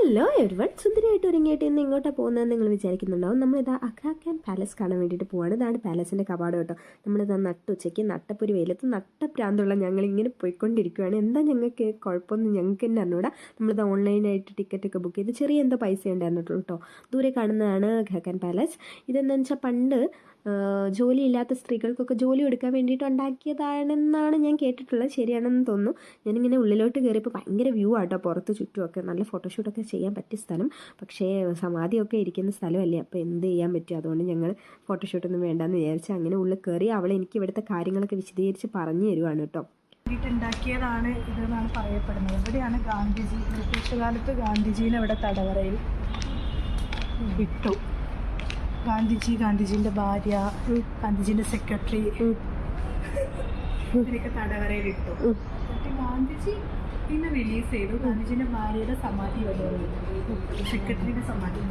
Hello everyone, സുന്ദരിയായിട്ട് ഒരുങ്ങിയിട്ട് ഇന്ന് ഇങ്ങോട്ടാണ് പോകുന്നതെന്ന് നിങ്ങൾ വിചാരിക്കുന്നുണ്ടാവും. നമ്മളിതാ അഗ്രാഖാൻ പാലസ് കാണാൻ വേണ്ടിയിട്ട് പോവാണ്. ഇതാണ് പാലസിൻ്റെ കവാടം കേട്ടോ. നമ്മളിതാ നട്ടുച്ചയ്ക്ക് നട്ടപ്പൊരു വെയിലത്ത് നട്ടപ്രാന്തുള്ള ഞങ്ങളിങ്ങനെ പോയിക്കൊണ്ടിരിക്കുകയാണ്. എന്താ ഞങ്ങൾക്ക് കുഴപ്പമൊന്നും ഞങ്ങൾക്ക് തന്നെ അറിഞ്ഞൂടാ. നമ്മളിതാ ഓൺലൈനായിട്ട് ടിക്കറ്റൊക്കെ ബുക്ക് ചെയ്ത് ചെറിയ എന്തോ പൈസ ഉണ്ടായിരുന്നുള്ളൂ കേട്ടോ. ദൂരെ കാണുന്നതാണ് അഗ്രാഖാൻ പാലസ്. ഇതെന്താണെന്ന് വെച്ചാൽ പണ്ട് ജോലിയില്ലാത്ത സ്ത്രീകൾക്കൊക്കെ ജോലി എടുക്കാൻ വേണ്ടിയിട്ട് ഉണ്ടാക്കിയതാണെന്നാണ് ഞാൻ കേട്ടിട്ടുള്ളത്. ശരിയാണെന്ന് തോന്നുന്നു. ഞാനിങ്ങനെ ഉള്ളിലോട്ട് കയറിയപ്പോൾ ഭയങ്കര വ്യൂ ആട്ടോ, പുറത്ത് ചുറ്റുമൊക്കെ നല്ല ഫോട്ടോഷൂട്ടൊക്കെ ചെയ്യാൻ പറ്റിയ സ്ഥലം. പക്ഷേ സമാധിയൊക്കെ ഇരിക്കുന്ന സ്ഥലമല്ലേ, അപ്പോൾ എന്ത് ചെയ്യാൻ പറ്റും. അതുകൊണ്ട് ഞങ്ങൾ ഫോട്ടോഷൂട്ടൊന്നും വേണ്ടെന്ന് വിചാരിച്ച് അങ്ങനെ ഉള്ളിൽ കയറി. അവൾ എനിക്ക് ഇവിടുത്തെ കാര്യങ്ങളൊക്കെ വിശദീകരിച്ച് പറഞ്ഞു തരുവാണ് കേട്ടോ. ഉണ്ടാക്കിയതാണ് ഇതെന്നാണ് പറയപ്പെടുന്നത്. ഇവിടെയാണ് ഗാന്ധിജി ബ്രിട്ടീഷ് കാലത്ത് ഗാന്ധിജീനെ ഇവിടെ തടവറയിൽ വിട്ടു. ഗാന്ധിജിൻ്റെ ഭാര്യ, ഗാന്ധിജിൻ്റെ സെക്രട്ടറി ഇവരൊക്കെ തടവറയിൽ ഇട്ടു. എന്നിട്ട് ഗാന്ധിജി പിന്നെ റിലീസ് ചെയ്തു. ഗാന്ധിജിൻ്റെ ഭാര്യയുടെ സമാധി വരെ സെക്രട്ടറിയുടെ സമാധി.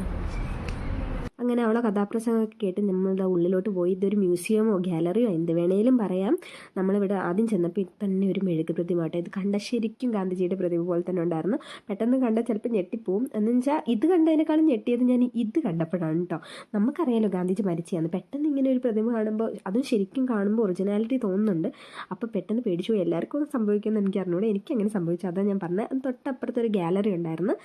അങ്ങനെ അവളെ കഥാപ്രസംഗമൊക്കെ കേട്ട് നമ്മളുടെ ഉള്ളിലോട്ട് പോയി. ഇതൊരു മ്യൂസിയമോ ഗാലറിയോ എന്ത് വേണേലും പറയാം. നമ്മളിവിടെ ആദ്യം ചെന്നപ്പോൾ തന്നെ ഒരു മെഴുക് പ്രതിമാട്ടോ. ഇത് കണ്ട ശരിക്കും ഗാന്ധിജിയുടെ പ്രതിമ പോലെ തന്നെ ഉണ്ടായിരുന്നു. പെട്ടെന്ന് കണ്ടാൽ ചിലപ്പോൾ ഞെട്ടിപ്പോവും. എന്ന് വെച്ചാൽ ഇത് കണ്ടതിനേക്കാളും ഞെട്ടിയത് ഞാൻ ഇത് കണ്ടപ്പോഴാണ് കേട്ടോ. നമുക്കറിയാലോ ഗാന്ധിജി മരിച്ചതാണ്. പെട്ടെന്ന് ഇങ്ങനെ ഒരു പ്രതിമ കാണുമ്പോൾ, അതും ശരിക്കും കാണുമ്പോൾ ഒറിജിനാലിറ്റി തോന്നുന്നുണ്ട്. അപ്പോൾ പെട്ടെന്ന് പേടിച്ചു പോയി. എല്ലാവർക്കും സംഭവിക്കുമെന്ന് എനിക്ക് അറിഞ്ഞൂടെ. എനിക്ക് അങ്ങനെ സംഭവിച്ചു. അതാണ് ഞാൻ പറഞ്ഞത്. അത് തൊട്ടപ്പുറത്തൊരു ഗാലറി ഉണ്ടായിരുന്നു.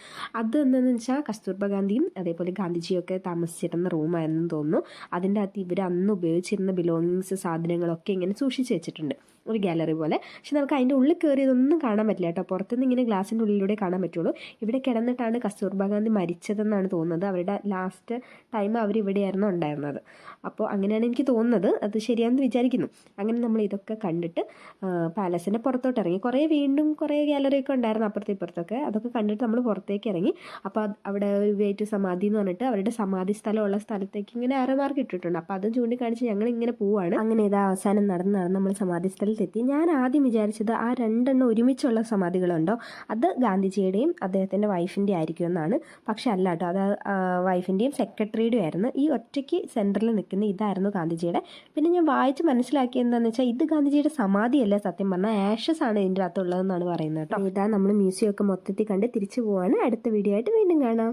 അത് എന്താണെന്ന് വെച്ചാൽ കസ്തൂർബ ഗാന്ധിയും അതേപോലെ ഗാന്ധിജിയൊക്കെ താമസിച്ചിരുന്ന റൂമായിരുന്നു തോന്നുന്നു. അതിൻ്റെ അകത്ത് ഇവർ അന്ന് ഉപയോഗിച്ചിരുന്ന ബിലോങ്ങിങ്സ്, സാധനങ്ങളൊക്കെ ഇങ്ങനെ സൂക്ഷിച്ച് വെച്ചിട്ടുണ്ട്, ഒരു ഗാലറി പോലെ. പക്ഷെ നമുക്ക് അതിൻ്റെ ഉള്ളിൽ കയറിയതൊന്നും കാണാൻ പറ്റില്ല കേട്ടോ. പുറത്തുനിന്ന് ഇങ്ങനെ ഗ്ലാസിൻ്റെ ഉള്ളിലൂടെ കാണാൻ പറ്റുള്ളൂ. ഇവിടെ കിടന്നിട്ടാണ് കസ്തൂർബ ഗാന്ധി മരിച്ചതെന്നാണ് തോന്നുന്നത്. അവരുടെ ലാസ്റ്റ് ടൈം അവരിവിടെയായിരുന്നു ഉണ്ടായിരുന്നത്. അപ്പോൾ അങ്ങനെയാണ് എനിക്ക് തോന്നുന്നത്. അത് ശരിയാണെന്ന് വിചാരിക്കുന്നു. അങ്ങനെ നമ്മൾ ഇതൊക്കെ കണ്ടിട്ട് പാലസിൻ്റെ പുറത്തോട്ട് ഇറങ്ങി. വീണ്ടും കുറേ ഗാലറിയൊക്കെ ഉണ്ടായിരുന്നു അപ്പുറത്തെ ഇപ്പുറത്തൊക്കെ. അതൊക്കെ കണ്ടിട്ട് നമ്മൾ പുറത്തേക്ക് ഇറങ്ങി. അപ്പോൾ അവിടെ വെയിറ്റ് സമാധി എന്ന് പറഞ്ഞിട്ട് അവരുടെ സമാധി സ്ഥലമുള്ള സ്ഥലത്തേക്ക് ഇങ്ങനെ ആരോമാർക്ക് ഇട്ടിട്ടുണ്ട്. അപ്പോൾ അതും ചൂണ്ടിക്കാണിച്ച് ഞങ്ങൾ ഇങ്ങനെ പോവാണ്. അങ്ങനെ ഇതാ അവസാനം നടന്ന് നമ്മൾ സമാധി സ്ഥലത്തെത്തി. ഞാൻ ആദ്യം വിചാരിച്ചത് ആ രണ്ടെണ്ണം ഒരുമിച്ചുള്ള സമാധികളുണ്ടോ, അത് ഗാന്ധിജിയുടെയും അദ്ദേഹത്തിൻ്റെ വൈഫിൻ്റെ ആയിരിക്കും എന്നാണ്. പക്ഷെ അല്ല കേട്ടോ, അത് വൈഫിൻ്റെയും സെക്രട്ടറിയുടെയും ആയിരുന്നു. ഈ ഒറ്റയ്ക്ക് സെൻറ്ററിൽ നിൽക്കുന്ന ഇതായിരുന്നു ഗാന്ധിജിയുടെ. പിന്നെ ഞാൻ വായിച്ച് മനസ്സിലാക്കിയത് എന്താണെന്ന് വെച്ചാൽ ഇത് ഗാന്ധിജിയുടെ സമാധിയല്ല, സത്യം പറഞ്ഞാൽ ആഷസ് ആണ് ഇതിൻ്റെ അകത്തുള്ളതെന്നാണ് പറയുന്നത് കേട്ടോ. ഇതാ നമ്മൾ മ്യൂസിയം ഒക്കെ മൊത്തത്തിൽ കണ്ട് തിരിച്ചു പോവാണ്. അടുത്ത വീഡിയോ ആയിട്ട് വീണ്ടും കാണാം.